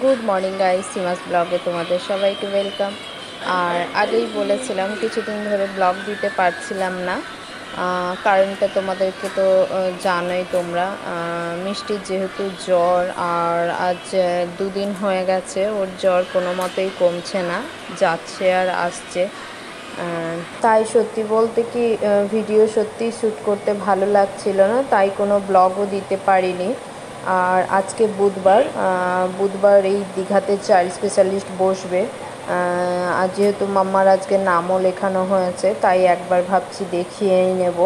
Good morning guys, সীমাস ব্লগে তোমাদের সবাইকে ওয়েলকাম। আর আগেই বলেছিলাম কিছুদিন ধরে ব্লগ দিতে পারছিলাম না, কারণটা তোমাদেরকে তো জানোই তোমরা। মিষ্টির যেহেতু জ্বর, আর আজ দুদিন হয়ে গেছে ওর জ্বর কোনো মতেই কমছে না, যাচ্ছে আর আসছে। তাই সত্যি বলতে কি ভিডিও সত্যি শ্যুট করতে ভালো লাগছিল না, তাই কোনো ব্লগও দিতে পারিনি। আর আজকে বুধবার এই দীঘাতে চাইল্ড স্পেশালিস্ট বসবে। আর যেহেতু মাম্মার আজকে নামও লেখানো হয়েছে, তাই একবার ভাবছি দেখিয়েই নেব।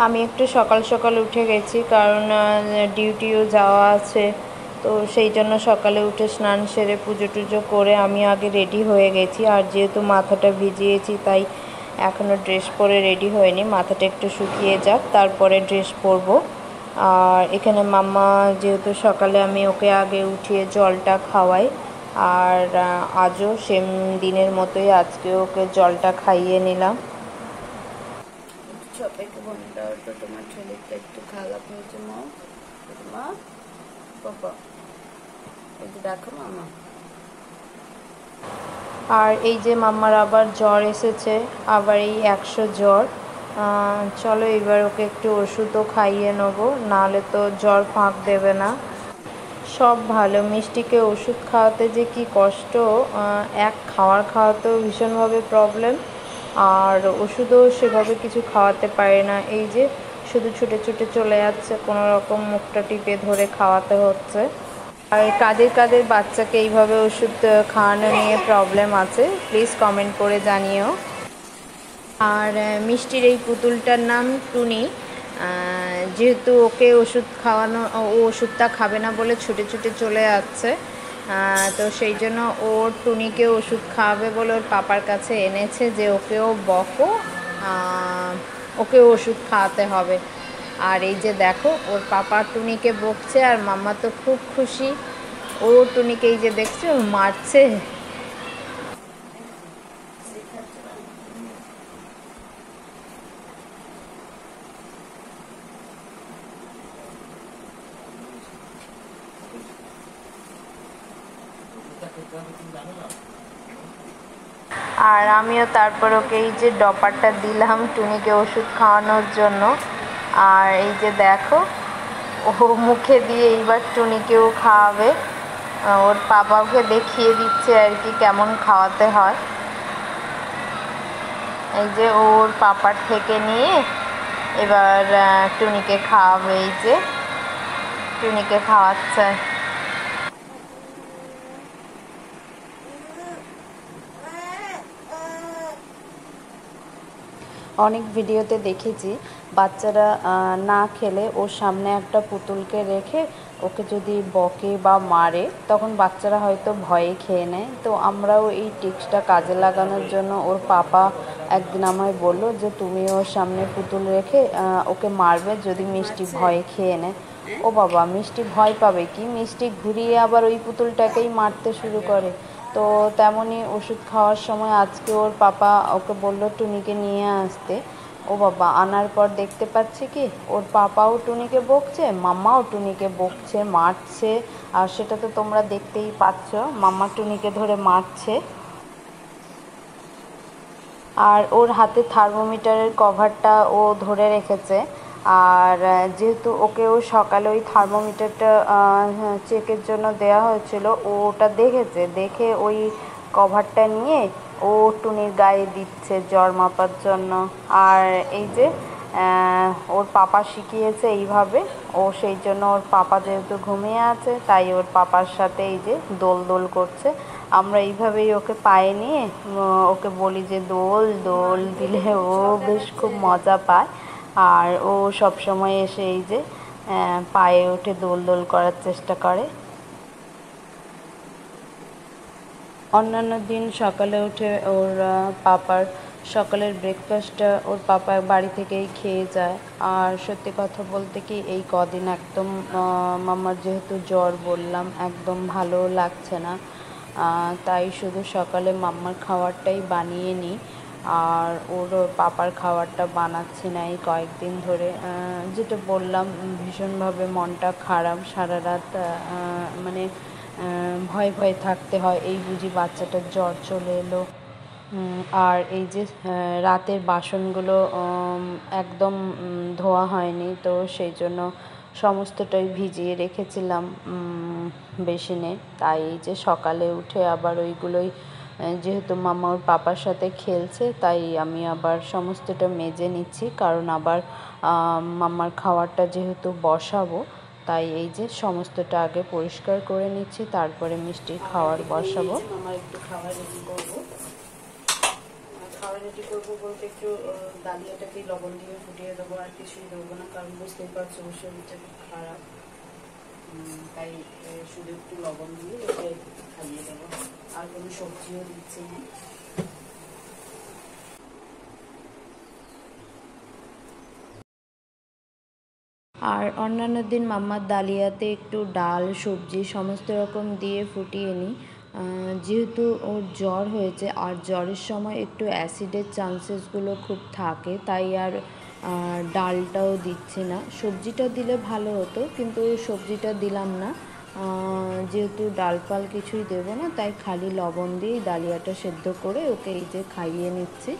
আমি একটু সকাল সকাল উঠে গেছি, কারণ ডিউটিও যাওয়া আছে। তো সেই জন্য সকালে উঠে স্নান সেরে পুজো টুজো করে আমি আগে রেডি হয়ে গেছি। আর যেহেতু মাথাটা ভিজিয়েছি, তাই এখনও ড্রেস পরে রেডি হয়নি, মাথাটা একটু শুকিয়ে যাক তারপরে ড্রেস পরবো। আর এখানে মাম্মা যেহেতু সকালে আমি ওকে আগে উঠিয়ে জলটা খাওয়াই, আর আজও সেম দিনের মতোই আজকে ওকে জলটা খাইয়ে নিলাম। সবাইকে বন্ধুরা, তো তোমার ছেলেটা একটু খারাপ হয়েছে মা বাবা, এই যে দেখো মামা। আর এই যে মাম্মার আবার জ্বর এসেছে, আবার এই 100 জ্বর। চলো এবার ওকে একটু ওষুধও খাইয়ে নেবো, নাহলে তো জ্বর ফাঁক দেবে না। সব ভালো, মিষ্টিকে ওষুধ খাওয়াতে যে কি কষ্ট। খাওয়াতেও ভীষণভাবে প্রবলেম, আর ওষুধও সেভাবে কিছু খাওয়াতে পারে না। এই যে শুধু ছুটে ছুটে চলে যাচ্ছে, কোনো রকম মুখটা টিপে ধরে খাওয়াতে হচ্ছে। আর কাদের কাদের বাচ্চাকে এইভাবে ওষুধ খাওয়ানো নিয়ে প্রবলেম আছে, প্লিজ কমেন্ট করে জানিও। আর মিষ্টির এই পুতুলটার নাম টুনি। যেহেতু ওকে ওষুধ খাওয়ানো, ও ওষুধটা খাবে না বলে ছুটে ছুটে চলে যাচ্ছে, তো সেই জন্য ওর টুনিকে ওষুধ খাওয়াবে বলে ওর পাপার কাছে এনেছে, যে ওকেও বকো, ওকেও ওষুধ খাওয়াতে হবে। আর এই যে দেখো ওর পাপা টুনিকে বকছে, আর মাম্মা তো খুব খুশি। ও টুনিকে এই যে দেখছে ও মারছে। আর আমিও তারপর ওকে এই যে ডপারটা দিলাম টুনিকে ওষুধ খাওয়ানোর জন্য। আর এই যে দেখো ও মুখে দিয়ে এইবার টুনিকেও খাওয়াবে, ওর পাপাকে দেখিয়ে দিচ্ছে আর কি কেমন খাওয়াতে হয়। এই যে ওর পাপার থেকে নিয়ে এবার টুনিকে খাওয়াবে, এই যে টুনিকে খাওয়াচ্ছে। অনেক ভিডিওতে দেখেছি বাচ্চারা না খেলে ওর সামনে একটা পুতুলকে রেখে ওকে যদি বকে বা মারে, তখন বাচ্চারা হয়তো ভয়ে খেয়ে নেয়। তো আমরাও এই টিপসটা কাজে লাগানোর জন্য ওর পাপা একদিন আমায় বললো যে তুমি ওর সামনে পুতুল রেখে ওকে মারবে যদি মিষ্টি ভয়ে খেয়ে নেয়। ও বাবা, মিষ্টি ভয় পাবে কি, মিষ্টি ঘুরিয়ে আবার ওই পুতুলটাকেই মারতে শুরু করে। তো তেমনই ওষুধ খাওয়ার সময় আজকে ওর পাপা ওকে বলল টুনিকে নিয়ে আসতে। ও বাবা, আনার পর দেখতে পাচ্ছি কি ওর পাপাও টুনিকে বকছে, মাম্মাও টুনিকে বকছে, মারছে। আর সেটা তো তোমরা দেখতেই পাচ্ছ, মাম্মা টুনিকে ধরে মারছে। আর ওর হাতে থার্মোমিটারের কভারটা ও ধরে রেখেছে। আর যেহেতু ওকেও সকালে ওই থার্মোমিটারটা চেকের জন্য দেওয়া হয়েছিল, ও ওটা দেখেছে, দেখে ওই কভারটা নিয়ে ও টুনির গায়ে দিচ্ছে জ্বর মাপার জন্য। আর এই যে ওর পাপা শিখিয়েছে এইভাবে, ও সেই জন্য ওর পাপা যেহেতু ঘুমিয়ে আছে, তাই ওর পাপার সাথে এই যে দোল দোল করছে। আমরা এইভাবেই ওকে পায়ে নিয়ে ওকে বলি যে দোল দোল দিলে ও বেশ খুব মজা পায়। আর ও সবসময় এসে এই যে পায়ে উঠে দোল দোল করার চেষ্টা করে। অন্যান্য দিন সকালে উঠে ওর পাপার সকালের ব্রেকফাস্টটা ওর পাপা বাড়ি থেকেই খেয়ে যায়। আর সত্যি কথা বলতে কি এই কদিন একদম মাম্মার যেহেতু জ্বর বললাম, একদম ভালো লাগছে না, তাই শুধু সকালে মাম্মার খাবারটাই বানিয়ে নিই, আর ওর পাপার খাবারটা বানাচ্ছি না এই কয়েকদিন ধরে। যেটা বললাম, ভীষণভাবে মনটা খারাপ, সারা রাত মানে ভয়ে ভয়ে থাকতে হয়, এই বুঝি বাচ্চাটার জ্বর চলে এলো। আর এই যে রাতের বাসনগুলো একদম ধোয়া হয়নি, তো সেই জন্য সমস্তটাই ভিজিয়ে রেখেছিলাম বেসিনে। তাই এই যে সকালে উঠে আবার ওইগুলোই, যেহেতু মামা ওর পাপার সাথে খেলছে, তাই আমি আবার সমস্তটা মেজে নিচ্ছি, কারণ আবার মাম্মার খাবারটা যেহেতু বসাবো, তাই এই যে সমস্তটা আগে পরিষ্কার করে নিচ্ছি, তারপরে মিষ্টির খাবার বসাবো। মামার একটু খাবার রেডি করবো। খাবার রেডি করবো বলতে একটু ডালিয়াটাকে লবণ দিয়ে ফুটিয়ে দেবো, আর কিছুই দেবো না, কারণ বুঝতেই পারছো ওর শরীরটা খুব খারাপ। তাই শুধু একটু লবণ দিয়ে ওকে খাইয়ে দেবো, আর কোনো সবজিও দিচ্ছি না। আর অন্যান্য দিন মাম্মার ডালিয়াতে একটু ডাল, সবজি সমস্ত রকম দিয়ে ফুটিয়ে নিই। যেহেতু ওর জ্বর হয়েছে, আর জ্বরের সময় একটু অ্যাসিডের চান্সেসগুলো খুব থাকে, তাই আর ডালটাও দিচ্ছি না। সবজিটা দিলে ভালো হতো, কিন্তু সবজিটা দিলাম না, যেহেতু ডাল ফাল কিছুই দেবো না, তাই খালি লবণ দিয়েই ডালিয়াটা সেদ্ধ করে ওকে এই যে খাইয়ে নিচ্ছি।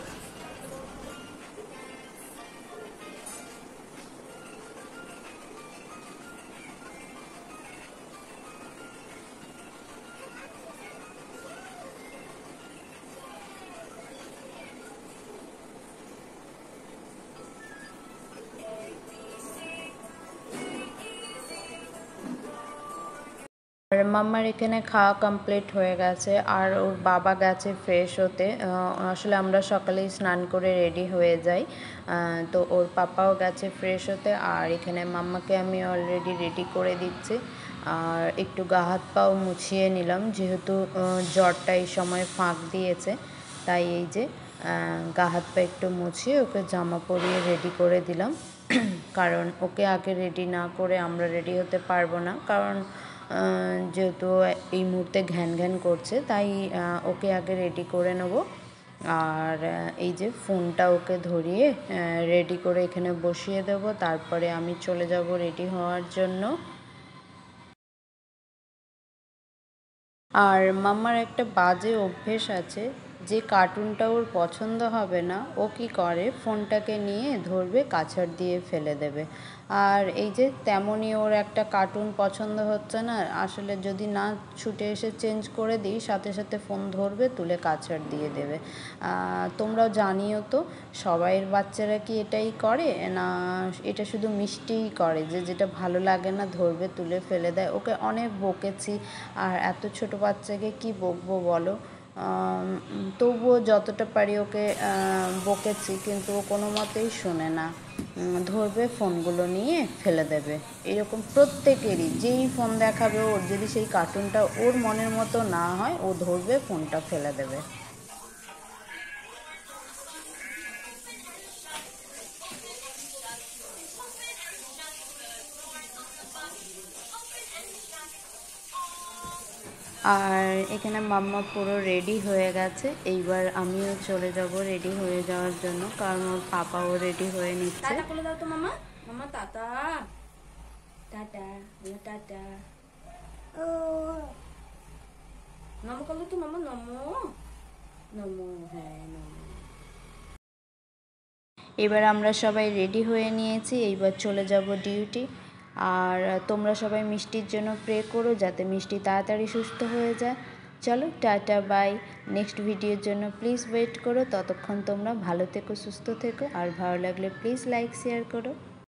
আর মাম্মার এখানে খাওয়া কমপ্লিট হয়ে গেছে, আর ওর বাবা গেছে ফ্রেশ হতে। আসলে আমরা সকালেই স্নান করে রেডি হয়ে যাই, তো ওর পাপাও গেছে ফ্রেশ হতে। আর এখানে মাম্মাকে আমি অলরেডি রেডি করে দিচ্ছি, আর একটু গা হাত পাও মুছিয়ে নিলাম, যেহেতু জ্বরটা এই সময় ফাঁক দিয়েছে, তাই এই যে গা হাত পা একটু মুছিয়ে ওকে জামা পরিয়ে রেডি করে দিলাম। কারণ ওকে আগে রেডি না করে আমরা রেডি হতে পারবো না, কারণ যেহেতু এই মুহূর্তে ঘ্যান ঘ্যান করছে, তাই ওকে আগে রেডি করে নেব। আর এই যে ফোনটা ওকে ধরিয়ে রেডি করে এখানে বসিয়ে দেব, তারপরে আমি চলে যাব রেডি হওয়ার জন্য। আর মাম্মার একটা বাজে অভ্যেস আছে, যে কার্টুনটা ওর পছন্দ হবে না, ও কী করে, ফোনটাকে নিয়ে ধরবে, কাছাড় দিয়ে ফেলে দেবে। আর এই যে তেমনই ওর একটা কার্টুন পছন্দ হচ্ছে না, আসলে যদি না ছুটে এসে চেঞ্জ করে দিই, সাথে সাথে ফোন ধরবে, তুলে কাছাড় দিয়ে দেবে। তোমরাও জানিও তো, সবাইয়ের বাচ্চারা কি এটাই করে, না এটা শুধু মিষ্টিই করে, যে যেটা ভালো লাগে না ধরবে, তুলে ফেলে দেয়। ওকে অনেক বকেছি, আর এত ছোট বাচ্চাকে কি বকবো বলো। তবুও যতটা পারি ওকে বকেছি, কিন্তু ও কোনো মতেই শোনে না, ধরবে, ফোনগুলো নিয়ে ফেলে দেবে। এরকম প্রত্যেকেরই, যেই ফোন দেখাবে ওর, যদি সেই কার্টুনটা ওর মনের মতো না হয়, ও ধরবে, ফোনটা ফেলে দেবে। আর এখানে মাম্মা পুরো রেডি হয়ে গেছে, এইবার আমিও চলে যাব রেডি হয়ে যাওয়ার জন্য, কারণ ওর পাপাও রেডি হয়ে নিচ্ছে। টাটা বলে দাও তো মামা, মামা টাটা, টাটা, টাটা। নমো করলো তো মামা, নমো, নমো, হ্যাঁ নমো। এবার আমরা সবাই রেডি হয়ে নিয়েছি, এইবার চলে যাব ডিউটি। আর তোমরা সবাই মিষ্টির জন্য প্রে করো, যাতে মিষ্টি তাড়াতাড়ি সুস্থ হয়ে যায়। চলো টাটা, বাই। নেক্সট ভিডিওর জন্য প্লিজ ওয়েট করো, ততক্ষণ তোমরা ভালো থেকো, সুস্থ থেকো, আর ভালো লাগলে প্লিজ লাইক শেয়ার করো।